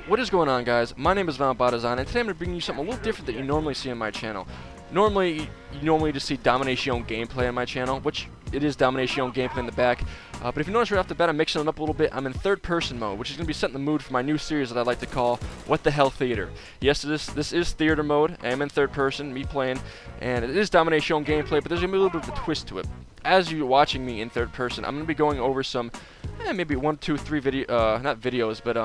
What is going on, guys? My name is Valbatazan, and today I'm going to bring you something a little different that you normally see on my channel. You normally just see Domination gameplay on my channel, which it is Domination gameplay in the back. But if you notice right off the bat, I'm mixing it up a little bit. I'm in third-person mode, which is going to be setting the mood for my new series that I like to call What the Hell Theater. Yes, this is theater mode. I am in third person, me playing, and it is Domination gameplay, but there's going to be a little bit of a twist to it. As you're watching me in third person, I'm going to be going over some, maybe 1, 2, 3 not videos, but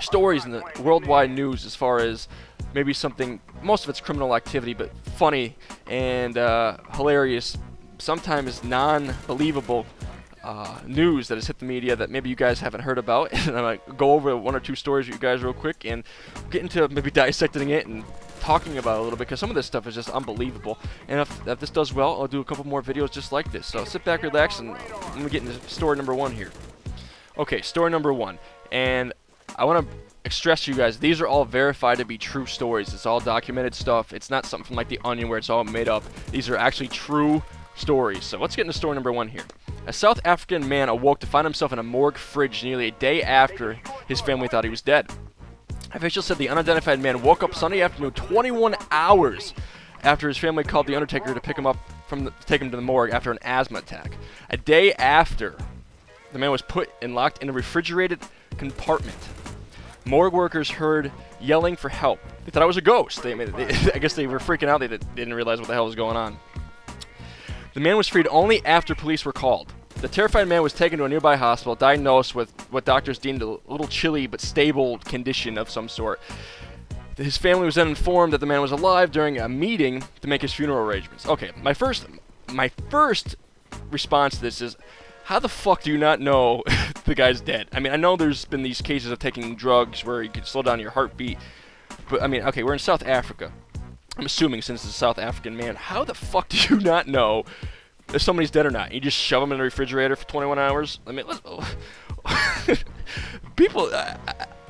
stories in the worldwide news as far as maybe something, most of it's criminal activity, but funny and hilarious, sometimes non-believable news that has hit the media that maybe you guys haven't heard about. And I'm going to go over 1 or 2 stories with you guys real quick and get into maybe dissecting it and talking about it a little bit, because some of this stuff is just unbelievable. And if this does well, I'll do a couple more videos just like this. So sit back, relax, and I'm going to get into story number 1 here. Okay, story number 1. And I want to stress to you guys, these are all verified to be true stories. It's all documented stuff. It's not something from like The Onion where it's all made up. These are actually true stories. So let's get into story number 1 here. A South African man awoke to find himself in a morgue fridge nearly a day after his family thought he was dead. Officials said the unidentified man woke up Sunday afternoon 21 hours after his family called the undertaker to pick him up take him to the morgue after an asthma attack. A day after, the man was put and locked in a refrigerated compartment. Morgue workers heard yelling for help. They thought it was a ghost. I guess they were freaking out. They didn't realize what the hell was going on. The man was freed only after police were called. The terrified man was taken to a nearby hospital, diagnosed with what doctors deemed a little chilly but stable condition of some sort. His family was then informed that the man was alive during a meeting to make his funeral arrangements. Okay, my first response to this is, how the fuck do you not know the guy's dead? I mean, I know there's been these cases of taking drugs where you can slow down your heartbeat, but I mean, okay, we're in South Africa. I'm assuming since it's a South African man, how the fuck do you not know if somebody's dead or not? You just shove them in the refrigerator for 21 hours? I mean, people,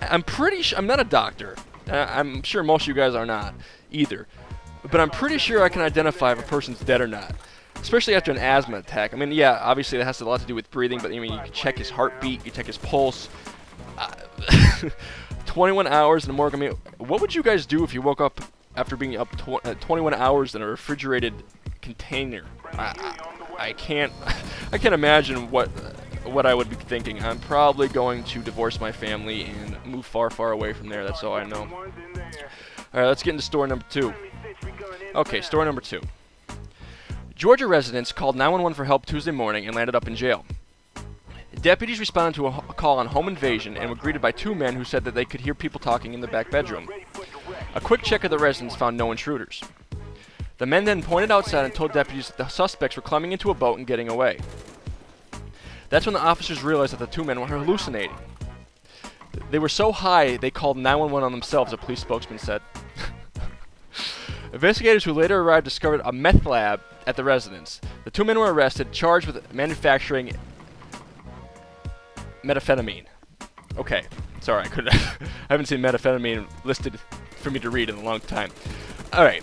I'm pretty sure, I'm not a doctor. I'm sure most of you guys are not either. But I'm pretty sure I can identify if a person's dead or not. Especially after an asthma attack. I mean, yeah, obviously that has a lot to do with breathing, but I mean, you can check his heartbeat, you can check his pulse. 21 hours in the morgue. I mean, what would you guys do if you woke up after being up 21 hours in a refrigerated container? I can't imagine what I would be thinking. I'm probably going to divorce my family and move far, far away from there. That's all I know. All right, let's get into story number 2. Okay, story number 2. Georgia residents called 911 for help Tuesday morning and landed up in jail. Deputies responded to a call on home invasion and were greeted by 2 men who said that they could hear people talking in the back bedroom. A quick check of the residence found no intruders. The men then pointed outside and told deputies that the suspects were climbing into a boat and getting away. That's when the officers realized that the 2 men were hallucinating. They were so high they called 911 on themselves, a police spokesman said. Investigators who later arrived discovered a meth lab at the residence. The 2 men were arrested, charged with manufacturing methamphetamine. Okay, sorry, I haven't seen methamphetamine listed for me to read in a long time. All right,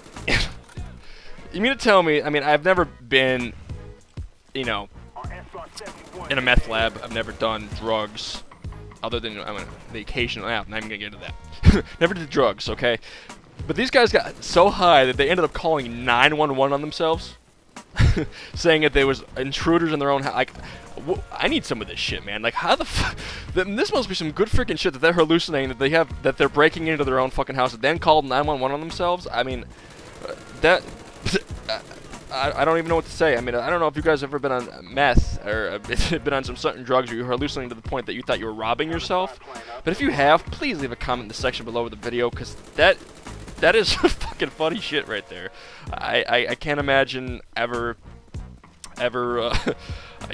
you mean to tell me? I mean, I've never been, you know, in a meth lab. I've never done drugs, other than the occasional. I'm not even gonna get into that. Never did drugs, okay? But these guys got so high that they ended up calling 911 on themselves, saying that there was intruders in their own house. Like, I need some of this shit, man. Like, how the fuck? This must be some good freaking shit that they're hallucinating, that they're breaking into their own fucking house and then called 911 on themselves. I mean, I don't even know what to say. I mean, I don't know if you guys have ever been on meth or been on some certain drugs where you were hallucinating to the point that you thought you were robbing yourself. But if you have, please leave a comment in the section below with the video, because that is fucking funny shit right there. I can't imagine ever,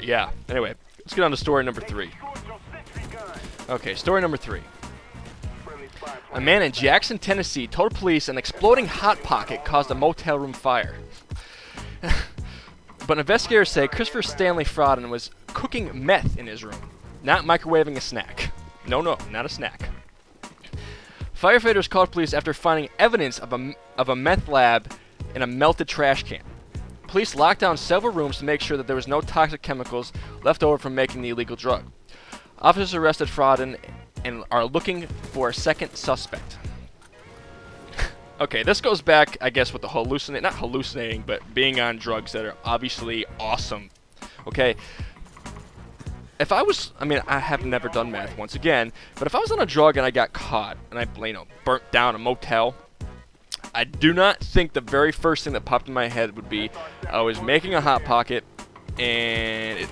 yeah. Anyway, let's get on to story number 3. Okay, story number 3. A man in Jackson, Tennessee told police an exploding Hot Pocket caused a motel room fire. But investigators say Christopher Stanley Frodden was cooking meth in his room, not microwaving a snack. No, not a snack. Firefighters called police after finding evidence of a meth lab in a melted trash can. Police locked down several rooms to make sure that there was no toxic chemicals left over from making the illegal drug. Officers arrested Frodden and are looking for a second suspect. Okay, this goes back, I guess, with the not hallucinating, but being on drugs that are obviously awesome. Okay, if I was, I mean, I have never done meth once again, but if I was on a drug and I got caught and I, you know, burnt down a motel, I do not think the very first thing that popped in my head would be I was making a Hot Pocket and it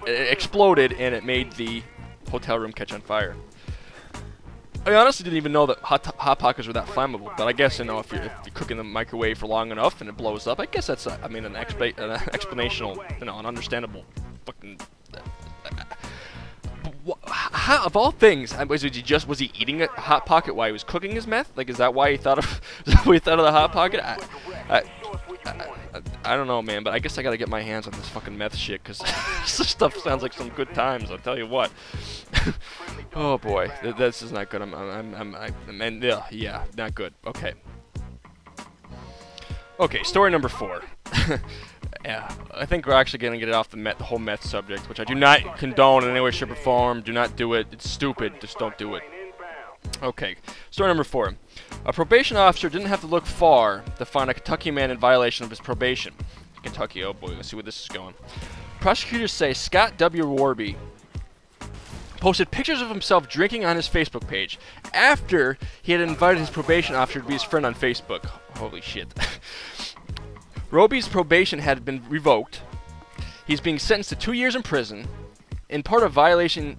exploded and it made the hotel room catch on fire. I honestly didn't even know that hot pockets were that flammable, but I guess, you know, if you cook in the microwave for long enough and it blows up, I guess that's I mean an explanational, you know, an understandable fucking. How, of all things, was he eating a Hot Pocket while he was cooking his meth? Like, is that why he thought of the Hot Pocket? I don't know, man, but I guess I gotta get my hands on this fucking meth shit, because this stuff sounds like some good times, I'll tell you what. Oh boy, this is not good. Yeah, not good. Okay. Okay, story number 4. Yeah, I think we're actually gonna get it off the whole meth subject, which I do not condone in any way, shape, or form. Do not do it. It's stupid. Just don't do it. Okay, story number 4. A probation officer didn't have to look far to find a Kentucky man in violation of his probation. Kentucky, oh boy, let's see where this is going. Prosecutors say Scott W. Warby posted pictures of himself drinking on his Facebook page after he had invited his probation officer to be his friend on Facebook. Holy shit. Roby's probation had been revoked. He's being sentenced to 2 years in prison, in part of violating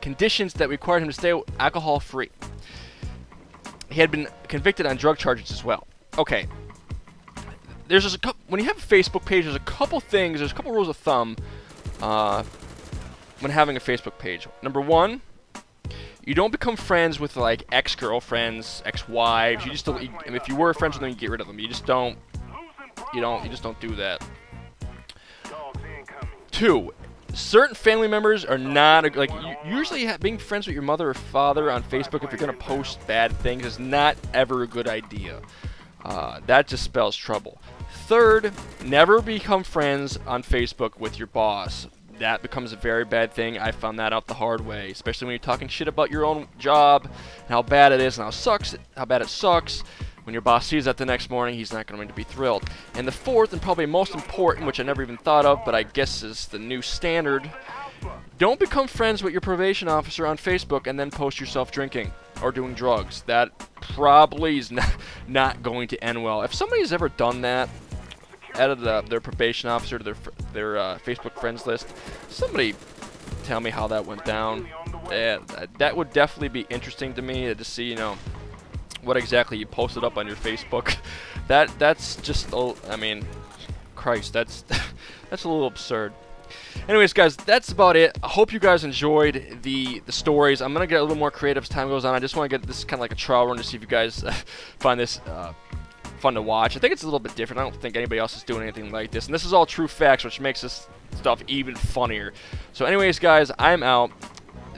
conditions that required him to stay alcohol-free. He had been convicted on drug charges as well. Okay. There's just a couple, when you have a Facebook page, there's a couple things, there's a couple rules of thumb when having a Facebook page. Number 1, you don't become friends with like ex-girlfriends, ex-wives. You just don't. If you were friends with them, you get rid of them. You just don't. You just don't do that. 2, certain family members are not like usually being friends with your mother or father on Facebook if you're gonna post bad things is not ever a good idea. That just spells trouble. 3rd, never become friends on Facebook with your boss. That becomes a very bad thing. I found that out the hard way, especially when you're talking shit about your own job and how bad it is and how bad it sucks. When your boss sees that the next morning, he's not going to be thrilled. And the 4th, and probably most important, which I never even thought of, but I guess is the new standard, don't become friends with your probation officer on Facebook and then post yourself drinking or doing drugs. That probably is not going to end well. If somebody's ever done that, added their probation officer to their Facebook friends list, somebody tell me how that went down. That would definitely be interesting to me to see, you know, what exactly you posted up on your Facebook. That's just, I mean, Christ, that's that's a little absurd. Anyways, guys, that's about it. I hope you guys enjoyed the stories. I'm gonna get a little more creative as time goes on. I just want to get this kind of like a trial run to see if you guys find this fun to watch. I think it's a little bit different. I don't think anybody else is doing anything like this, and this is all true facts, which makes this stuff even funnier. So anyways, guys, I'm out.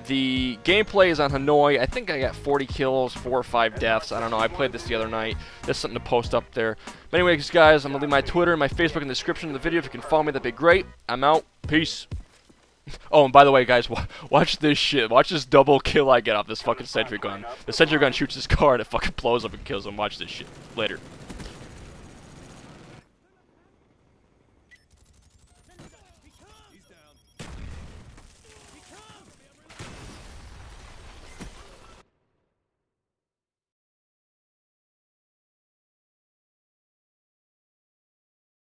The gameplay is on Hanoi. I think I got 40 kills, 4 or 5 deaths. I don't know. I played this the other night. There's something to post up there. But anyways, guys, I'm going to leave my Twitter and my Facebook in the description of the video. If you can follow me, that'd be great. I'm out. Peace. Oh, and by the way, guys, watch this shit. Watch this double kill I get off this fucking sentry gun. The sentry gun shoots his car and it fucking blows up and kills him. Watch this shit. Later.